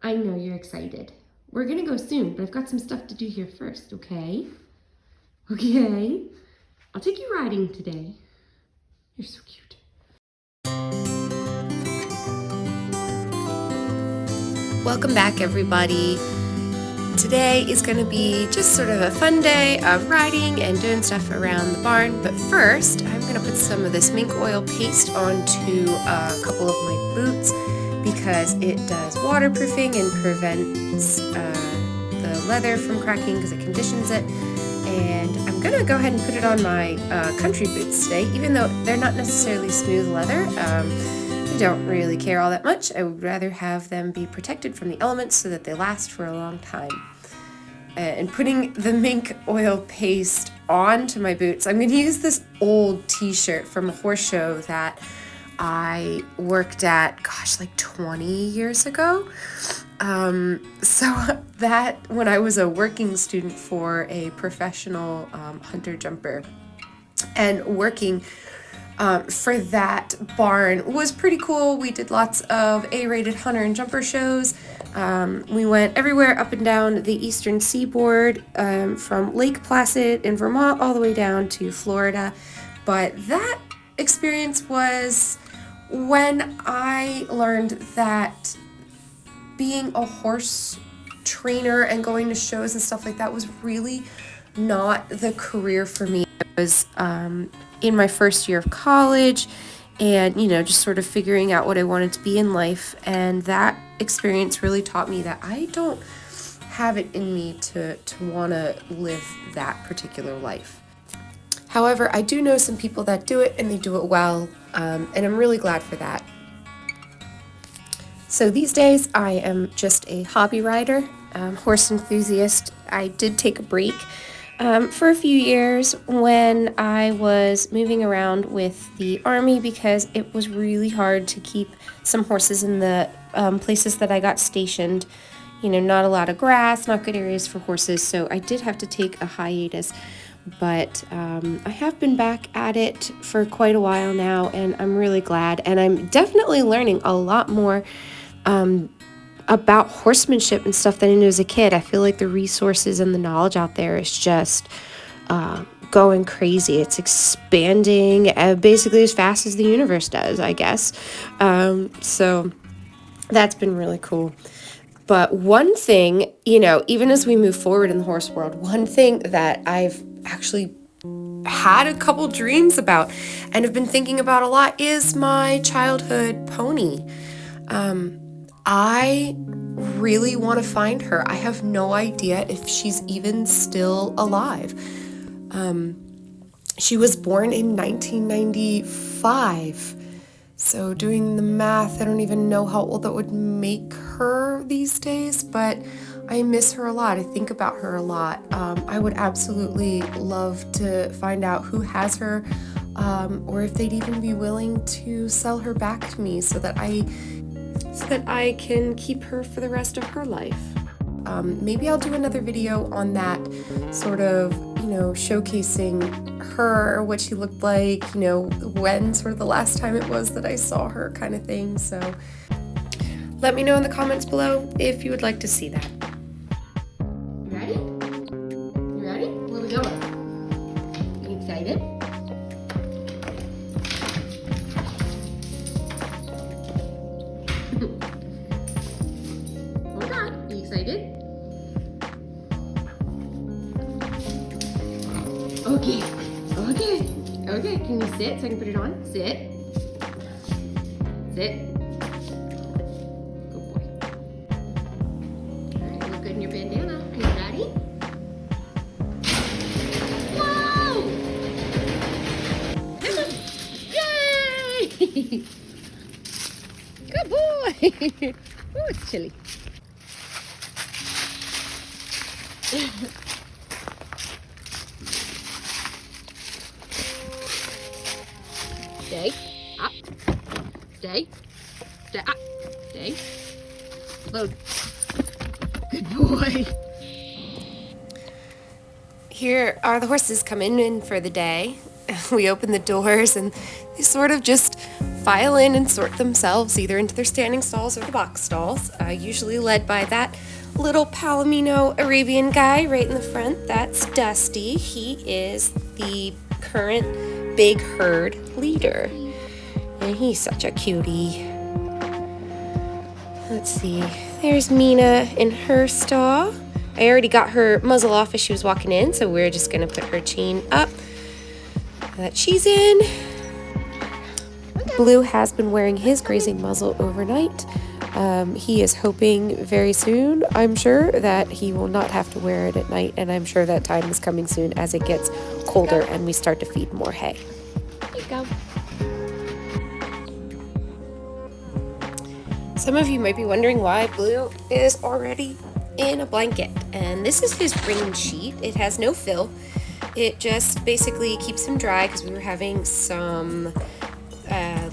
I know you're excited. We're gonna go soon, but I've got some stuff to do here first, okay? Okay? I'll take you riding today. You're so cute. Welcome back, everybody. Today is going to be just sort of a fun day of riding and doing stuff around the barn, but first I'm going to put some of this mink oil paste onto a couple of my boots because it does waterproofing and prevents the leather from cracking because it conditions it. And I'm going to go ahead and put it on my country boots today, even though they're not necessarily smooth leather. I don't really care all that much. I would rather have them be protected from the elements so that they last for a long time. And putting the mink oil paste onto my boots, I'm going to use this old t-shirt from a horse show that I worked at, like 20 years ago. So that when I was a working student for a professional hunter jumper, and working for that barn was pretty cool. We did lots of A-rated hunter and jumper shows. We went everywhere up and down the eastern seaboard, from Lake Placid in Vermont all the way down to Florida. But that experience was when I learned that being a horse trainer and going to shows and stuff like that was really not the career for me. I was in my first year of college and, just sort of figuring out what I wanted to be in life. And that experience really taught me that I don't have it in me to want to live that particular life. However, I do know some people that do it and they do it well, and I'm really glad for that. So these days I am just a hobby rider, horse enthusiast. I did take a break for a few years when I was moving around with the Army because it was really hard to keep some horses in the places that I got stationed. Not a lot of grass, not good areas for horses, so I did have to take a hiatus. But I have been back at it for quite a while now, and I'm really glad. And I'm definitely learning a lot more about horsemanship and stuff that I knew as a kid. I feel like the resources and the knowledge out there is just going crazy. It's expanding basically as fast as the universe does, I guess. So that's been really cool. But one thing, even as we move forward in the horse world, one thing that I've actually had a couple dreams about and have been thinking about a lot is my childhood pony. I really want to find her. I have no idea if she's even still alive. She was born in 1995. So doing the math, I don't even know how old that would make her these days, but I miss her a lot. I think about her a lot. I would absolutely love to find out who has her, or if they'd even be willing to sell her back to me so that I can keep her for the rest of her life. Maybe I'll do another video on that, sort of, showcasing her, what she looked like, when sort of the last time it was that I saw her, kind of thing. So let me know in the comments below if you would like to see that. You ready? You ready? Where we going? You excited? Hold on. You excited? Okay. Okay. Can you sit so I can put it on? Sit. Good boy. All right, look good in your bandana. Are you ready? Whoa! Yay! Good boy. Oh, it's chilly. Stay. Up. Stay. Stay. Up. Stay. Load. Good boy. Here are the horses coming in for the day. We open the doors and they sort of just file in and sort themselves either into their standing stalls or the box stalls, usually led by that little Palomino Arabian guy right in the front. That's Dusty. He is the current big herd leader, and he's such a cutie. Let's see, there's Mina in her stall. I already got her muzzle off as she was walking in, so we're just gonna put her chain up that she's in. Blue has been wearing his grazing muzzle overnight. He is hoping very soon, I'm sure, that he will not have to wear it at night, and I'm sure that time is coming soon as it gets colder and we start to feed more hay. Here you go. Some of you might be wondering why Blue is already in a blanket, and this is his rain sheet. It has no fill. It just basically keeps him dry because we were having some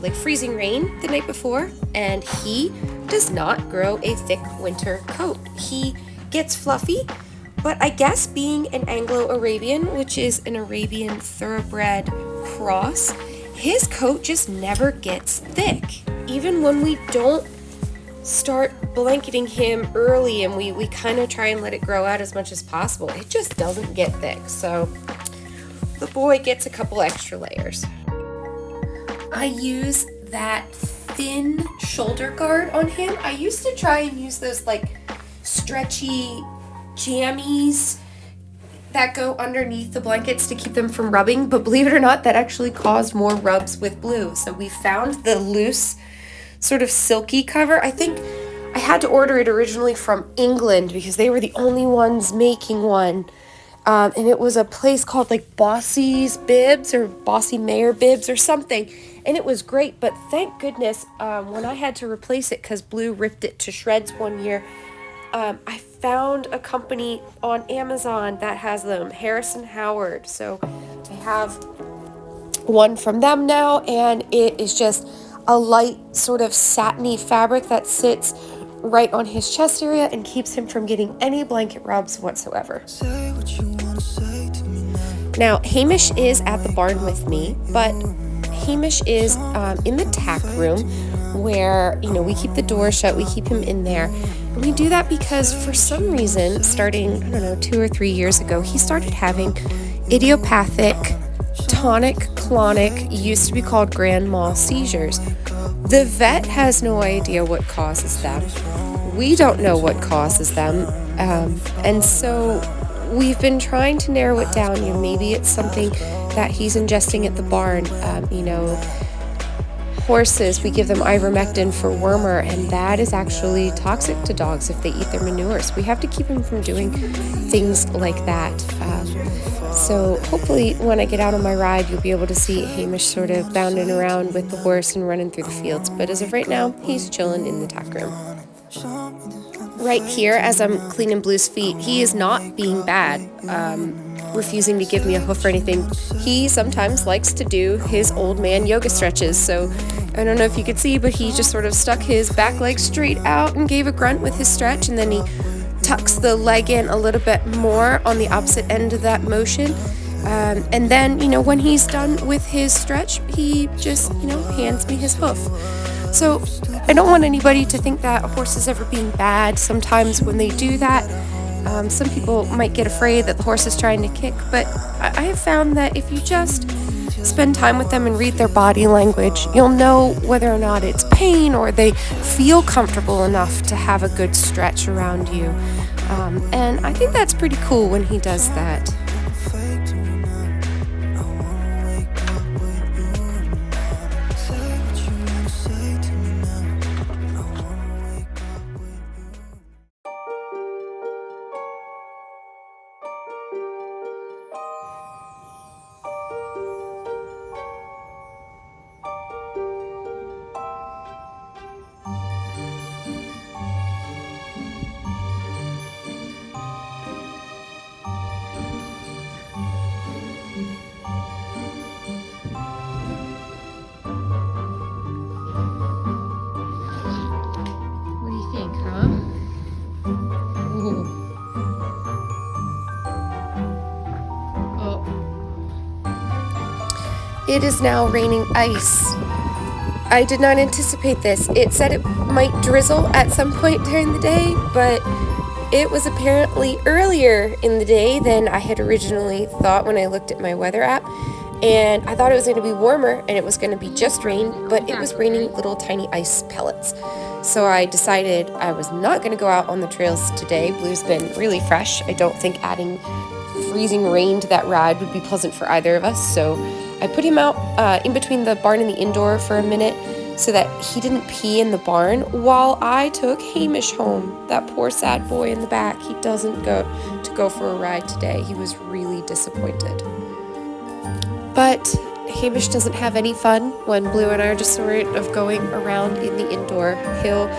like freezing rain the night before, and he does not grow a thick winter coat. He gets fluffy, but I guess being an Anglo-Arabian, which is an Arabian thoroughbred cross, his coat just never gets thick. Even when we don't start blanketing him early and we kind of try and let it grow out as much as possible, it just doesn't get thick. So the boy gets a couple extra layers. I use that thin shoulder guard on him. I used to try and use those like stretchy jammies that go underneath the blankets to keep them from rubbing, but believe it or not, that actually caused more rubs with Blue. So we found the loose sort of silky cover. I think I had to order it originally from England because they were the only ones making one. And it was a place called like Bossy's Bibs or Bossy Mayer Bibs or something. And it was great, but thank goodness when I had to replace it because Blue ripped it to shreds one year, I found a company on Amazon that has them, Harrison Howard. So I have one from them now, and it is just a light sort of satiny fabric that sits right on his chest area and keeps him from getting any blanket rubs whatsoever. Now, Hamish is at the barn with me, but Hamish is in the tack room where, we keep the door shut, we keep him in there. And we do that because for some reason, starting, 2 or 3 years ago, he started having idiopathic tonic-clonic, used to be called grand mal seizures. The vet has no idea what causes them. We don't know what causes them. And so we've been trying to narrow it down. Maybe it's something that he's ingesting at the barn. Horses, we give them ivermectin for wormer, and that is actually toxic to dogs if they eat their manures. We have to keep them from doing things like that. So hopefully when I get out on my ride, you'll be able to see Hamish sort of bounding around with the horse and running through the fields. But as of right now, he's chilling in the tack room. Right here, as I'm cleaning Blue's feet, he is not being bad, refusing to give me a hoof or anything. He sometimes likes to do his old man yoga stretches. So I don't know if you could see, but he just sort of stuck his back leg straight out and gave a grunt with his stretch, and then he tucks the leg in a little bit more on the opposite end of that motion. And then, when he's done with his stretch, he just, hands me his hoof. So I don't want anybody to think that a horse is ever being bad. Sometimes when they do that, some people might get afraid that the horse is trying to kick, but I have found that if you just spend time with them and read their body language, you'll know whether or not it's pain or they feel comfortable enough to have a good stretch around you. And I think that's pretty cool when he does that. It is now raining ice I did not anticipate this. It said it might drizzle at some point during the day, but it was apparently earlier in the day than I had originally thought when I looked at my weather app. And I thought it was going to be warmer and it was going to be just rain, but it was raining little tiny ice pellets. So I decided I was not going to go out on the trails today. Blue's been really fresh. I don't think adding freezing rain to that ride would be pleasant for either of us. So I put him out in between the barn and the indoor for a minute so that he didn't pee in the barn while I took Hamish home. That poor sad boy in the back. He doesn't go for a ride today. He was really disappointed. But Hamish doesn't have any fun when Blue and I are just sort of going around in the indoor. He'll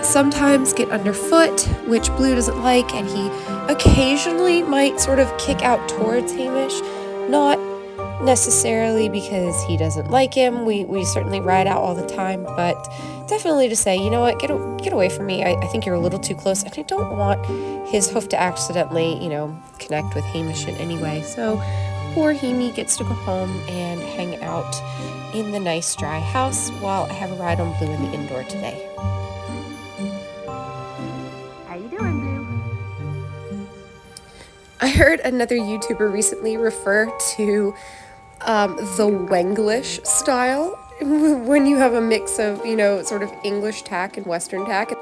sometimes get underfoot, which Blue doesn't like, and he occasionally might sort of kick out towards Hamish. Not necessarily because he doesn't like him. We certainly ride out all the time, but definitely to say, you know what, get away from me. I think you're a little too close, and I don't want his hoof to accidentally, connect with Hamish in any way. So poor Hemi gets to go home and hang out in the nice dry house while I have a ride on Blue in the indoor today. How you doing, Blue? I heard another YouTuber recently refer to the Wenglish style when you have a mix of, sort of English tack and Western tack.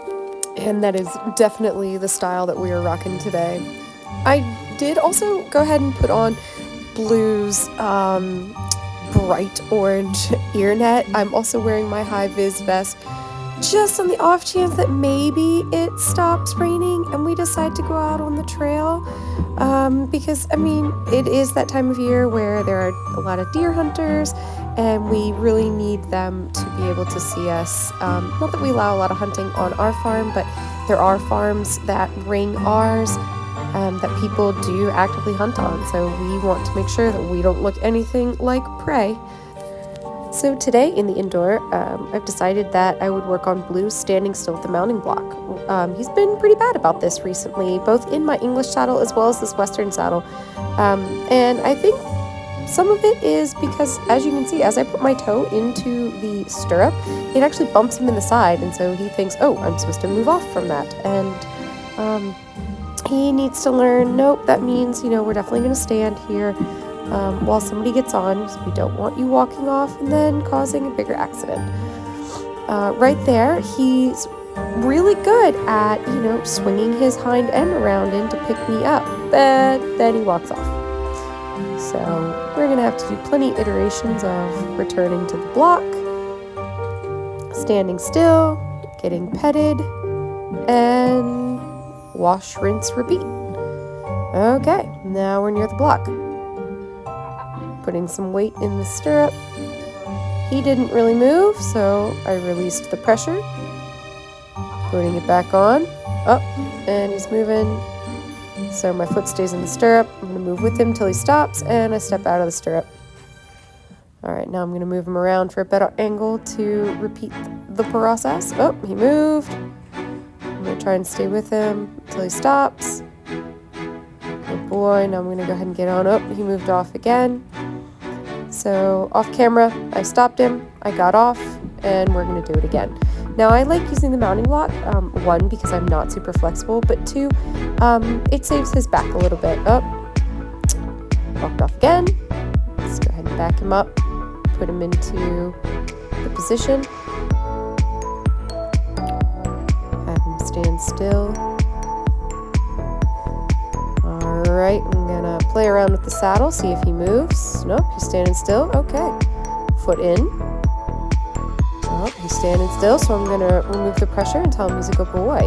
And that is definitely the style that we are rocking today. I did also go ahead and put on Blue's bright orange ear net. I'm also wearing my high-vis vest just on the off chance that maybe it stops raining and we decide to go out on the trail, because it is that time of year where there are a lot of deer hunters and we really need them to be able to see us. Not that we allow a lot of hunting on our farm, but there are farms that ring ours that people do actively hunt on, so we want to make sure that we don't look anything like prey. So today in the indoor, I've decided that I would work on Blue standing still with the mounting block. He's been pretty bad about this recently, both in my English saddle as well as this Western saddle. And I think some of it is because, as you can see, as I put my toe into the stirrup, it actually bumps him in the side, and so he thinks, oh, I'm supposed to move off from that. And he needs to learn, nope, that means, we're definitely going to stand here while somebody gets on, because we don't want you walking off and then causing a bigger accident. Right there, he's really good at, swinging his hind end around in to pick me up, but then he walks off. So we're going to have to do plenty of iterations of returning to the block, standing still, getting petted, and wash, rinse, repeat. Okay, now we're near the block. Putting some weight in the stirrup. He didn't really move, so I released the pressure. Putting it back on. Up, and he's moving. So my foot stays in the stirrup. I'm going to move with him till he stops, and I step out of the stirrup. Alright, now I'm going to move him around for a better angle to repeat the process. Oh, he moved. I'm going to try and stay with him until he stops. Good boy. Now I'm going to go ahead and get on. Oh, he moved off again. So off camera, I stopped him, I got off, and we're going to do it again. Now I like using the mounting block, one, because I'm not super flexible, but two, it saves his back a little bit. Oh, walked off again. Let's go ahead and back him up, put him into the position. Have him stand still. Alright, I'm gonna play around with the saddle, see if he moves. Nope, he's standing still. Okay. Foot in. Oh, he's standing still, so I'm gonna remove the pressure and tell him he's a good boy.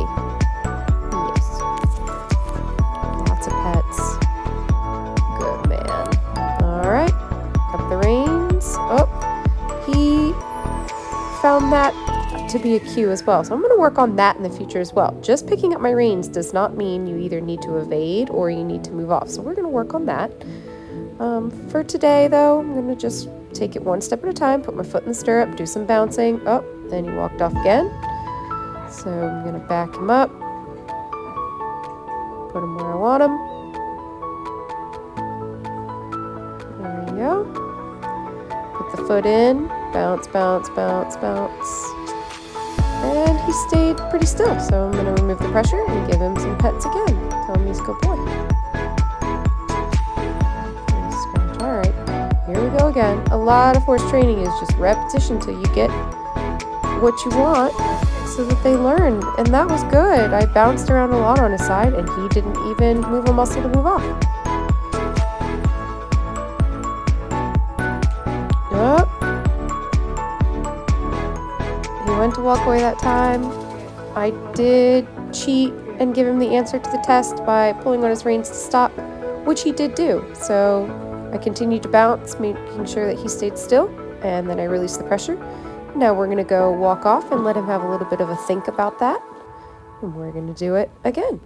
Yes. Lots of pets. Good man. Alright. Up the reins. Oh, he found that to be a cue as well. So I'm going to work on that in the future as well. Just picking up my reins does not mean you either need to evade or you need to move off. So we're going to work on that. For today, though, I'm going to just take it one step at a time, put my foot in the stirrup, do some bouncing. Oh, then he walked off again. So I'm going to back him up, put him where I want him. There we go. Put the foot in. Bounce, bounce, bounce, bounce. And he stayed pretty still, so I'm going to remove the pressure and give him some pets again. Tell him he's a good boy. Scratch. All right, here we go again. A lot of horse training is just repetition till you get what you want so that they learn. And that was good. I bounced around a lot on his side, and he didn't even move a muscle to move off. Yep. He went to walk away that time. I did cheat and give him the answer to the test by pulling on his reins to stop, which he did do. So I continued to bounce, making sure that he stayed still, and then I released the pressure. Now we're going to go walk off and let him have a little bit of a think about that, and we're going to do it again.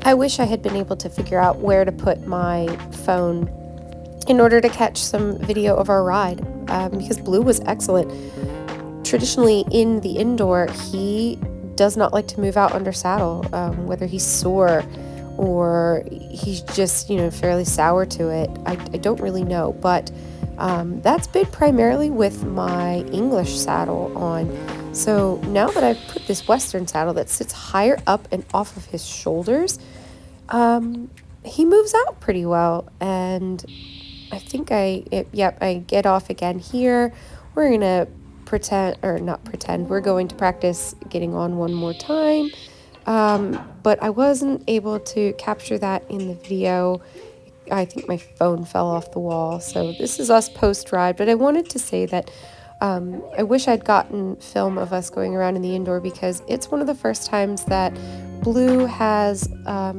I wish I had been able to figure out where to put my phone in order to catch some video of our ride, because Blue was excellent. Traditionally in the indoor, he does not like to move out under saddle, whether he's sore or he's just, fairly sour to it. I don't really know, but that's been primarily with my English saddle on. So now that I've put this Western saddle that sits higher up and off of his shoulders, he moves out pretty well. And I think I get off again here. We're going to we're going to practice getting on one more time. But I wasn't able to capture that in the video. I think my phone fell off the wall. So this is us post-ride, but I wanted to say that I wish I'd gotten film of us going around in the indoor, because it's one of the first times that Blue has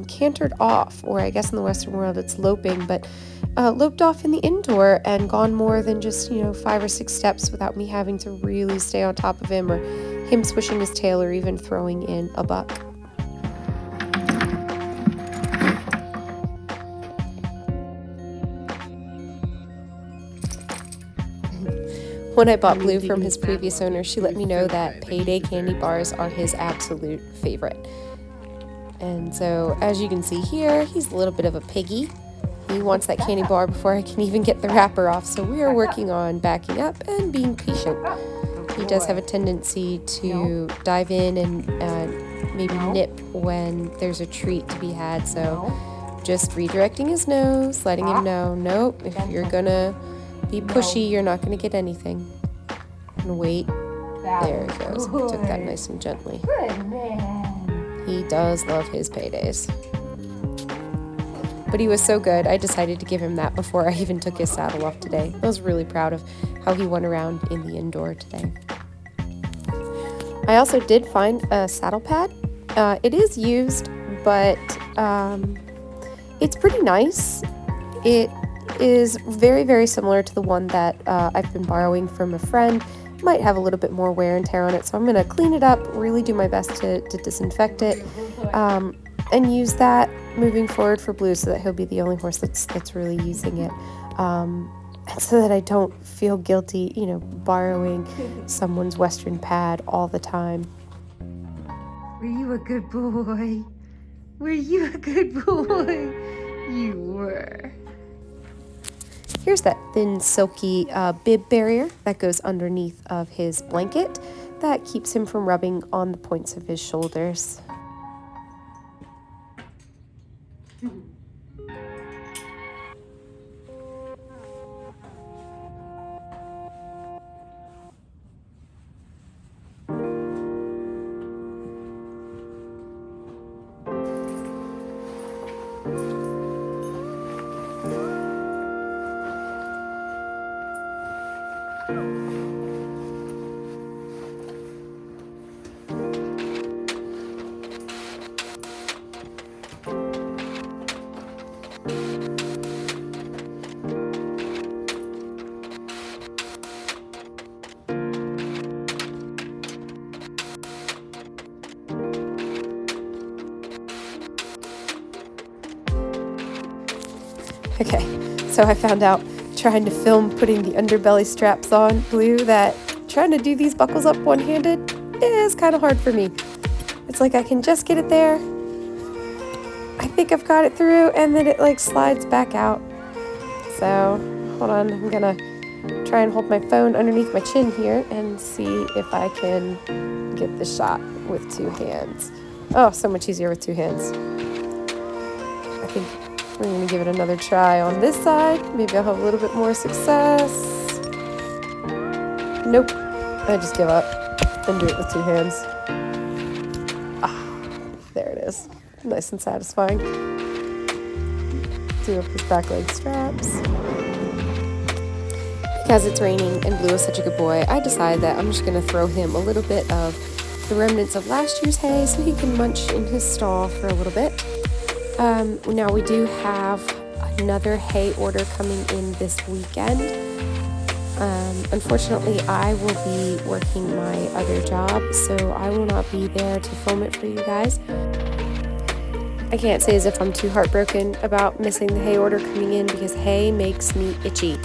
cantered off, or I guess in the Western world it's loping, but loped off in the indoor and gone more than just 5 or 6 steps without me having to really stay on top of him, or him swishing his tail, or even throwing in a buck. When I bought Blue from his previous owner, she let me know that Payday candy bars are his absolute favorite. And so, as you can see here, he's a little bit of a piggy. He wants that candy bar before I can even get the wrapper off, so we are working on backing up and being patient. He does have a tendency to dive in and maybe nip when there's a treat to be had, so just redirecting his nose, letting him know, nope, if you're gonna be pushy, you're not gonna get anything. And wait, there he goes. He took that nice and gently. Good man. He does love his paydays. But he was so good, I decided to give him that before I even took his saddle off today. I was really proud of how he went around in the indoor today. I also did find a saddle pad. It is used, but it's pretty nice. It is very, very similar to the one that I've been borrowing from a friend. Might have a little bit more wear and tear on it, so I'm going to clean it up, really do my best to disinfect it, and use that moving forward for Blue, so that he'll be the only horse that's really using it, so that I don't feel guilty, borrowing someone's Western pad all the time. Were you a good boy? Were you a good boy? You were. Here's that thin, silky bib barrier that goes underneath of his blanket that keeps him from rubbing on the points of his shoulders. Okay, so I found out trying to film putting the underbelly straps on Blue that trying to do these buckles up one-handed is kind of hard for me. It's like I can just get it there. I think I've got it through, and then it like slides back out. So hold on, I'm gonna try and hold my phone underneath my chin here and see if I can get the shot with two hands. Oh, so much easier with two hands. I think we're gonna give it another try on this side. Maybe I'll have a little bit more success. Nope, I just give up and do it with two hands. Ah, there it is. Nice and satisfying. Do up his back leg straps. Because it's raining and Blue is such a good boy, I decided that I'm just going to throw him a little bit of the remnants of last year's hay so he can munch in his stall for a little bit. Now we do have another hay order coming in this weekend. Unfortunately, I will be working my other job, so I will not be there to film it for you guys. I can't say as if I'm too heartbroken about missing the hay order coming in because hay makes me itchy.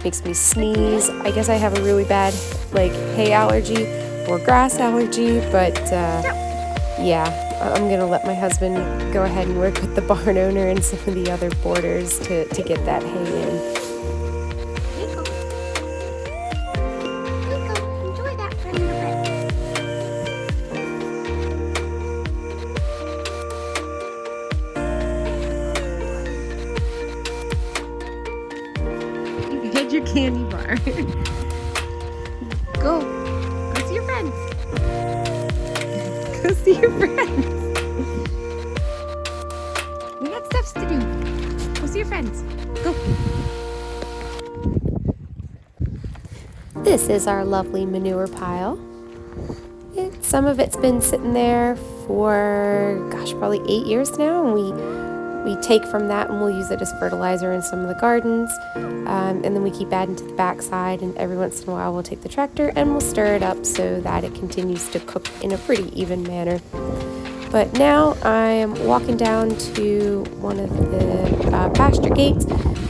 Makes me sneeze. I guess I have a really bad like hay allergy or grass allergy, but yeah, I'm gonna let my husband go ahead and work with the barn owner and some of the other boarders to get that hay in. Enjoy that for a little bit. You can get your candy bar. Go see your friends. Go see your friends. We got stuff to do. Go see your friends. Go. This is our lovely manure pile. Some of it's been sitting there for, gosh, probably 8 years now, and we take from that and we'll use it as fertilizer in some of the gardens, and then we keep adding to the backside, and every once in a while we'll take the tractor and we'll stir it up so that it continues to cook in a pretty even manner. But now I am walking down to one of the pasture gates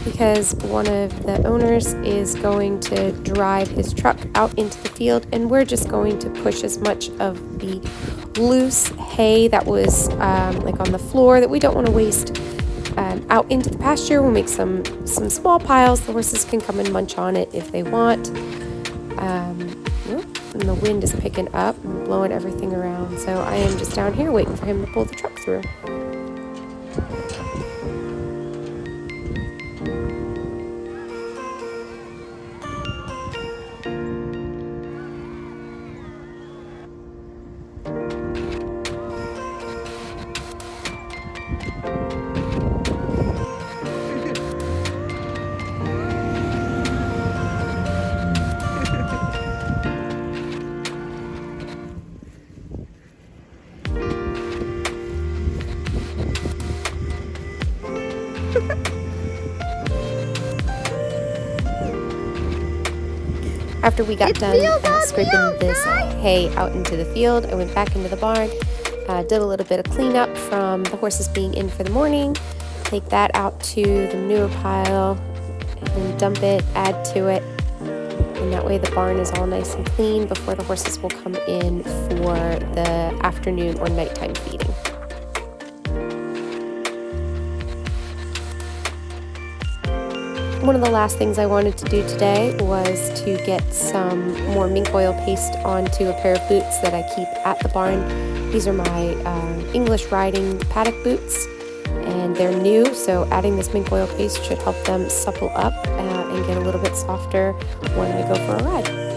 because one of the owners is going to drive his truck out into the field, and we're just going to push as much of the loose hay that was like on the floor that we don't want to waste out into the pasture. We'll make some small piles. The horses can come and munch on it if they want. And the wind is picking up and blowing everything around, so I am just down here waiting for him to pull the truck through. After we got done scraping this hay out into the field, I went back into the barn, did a little bit of cleanup from the horses being in for the morning, take that out to the manure pile and dump it, add to it, and that way the barn is all nice and clean before the horses will come in for the afternoon or nighttime feeding. One of the last things I wanted to do today was to get some more mink oil paste onto a pair of boots that I keep at the barn. These are my English riding paddock boots, and they're new, so adding this mink oil paste should help them supple up and get a little bit softer when I go for a ride.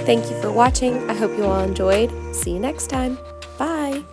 Thank you for watching. I hope you all enjoyed. See you next time. Bye.